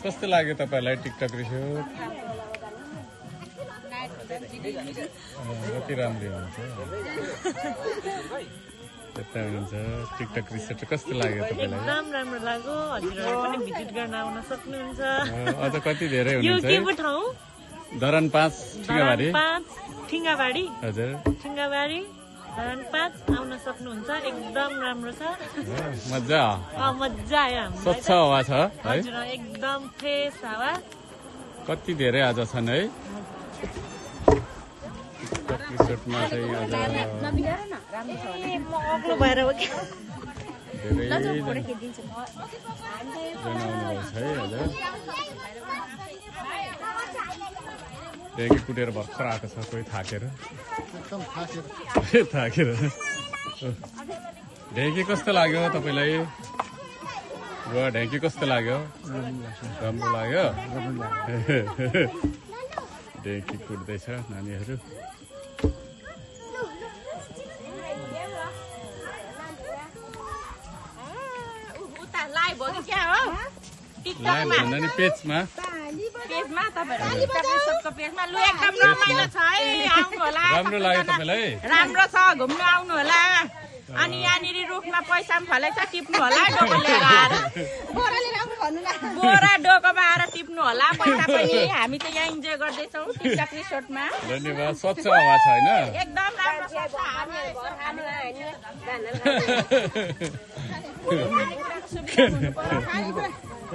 कस्तो लाग्यो तपाईँलाई टिकटक रिसोर्ट कति राम्रो हुन्छ त्यता हुनुहुन्छ टिकटक रिसोर्ट कस्तो लाग्यो तपाईँलाई एकदम राम्रो लाग्यो हजुरहरु पनि भिजिट गर्न आउन सक्नुहुन्छ अझ कति धेरै यो हुनुहुन्छ के पो ठाउँ धरान 5 ठिङ्गाबारी 5 ठिङ्गाबारी हजुर ठिङ्गाबारी धरान 5 आउन सक्नुहुन्छ एकदम राम्रो छ मजा मजा आयो हामीलाई स्वच्छ हावा छ है हजुर एकदम फ्रेस हावा कति धेरै आज छन् है टिकटक रिसोर्टमा चाहिँ आज म अग्लो भएर हो कि धेरै जनाउनु भएको छ है हजुर ढेकी कुटेर भर्खर आएको छ कोही थाकेर थाकेर ढेकी कस्तो लाग्यो तपाईँलाई बुवा ढेकी कस्तो लाग्यो राम्रो लाग्यो ढेकी कुट्दैछ नानीहरू लाइभ हो कि क्या हो टिकटकमा भन्दा नि पेजमा पेजमा तपाईहरु टिकटक पेजमा लु एकदम रमाइलो छ है आउनु होला राम्रो लाग्यो तपाईँलाई राम्रो छ घुम्न आउनु होला अनि यहाँनिर रुखमा पैसा पनि फलेछ टिप्नु होला डोको लिएर आएर बोरा डोकोमा आएर टिप्नु होला पैसा पनि हामी त यहाँ इन्जोय गर्दैछौँ टिकटक रिसोर्टमा धन्यवाद स्वच्छ हावा छ होइन एकदम राम्रो छ हामीहरू घर खानु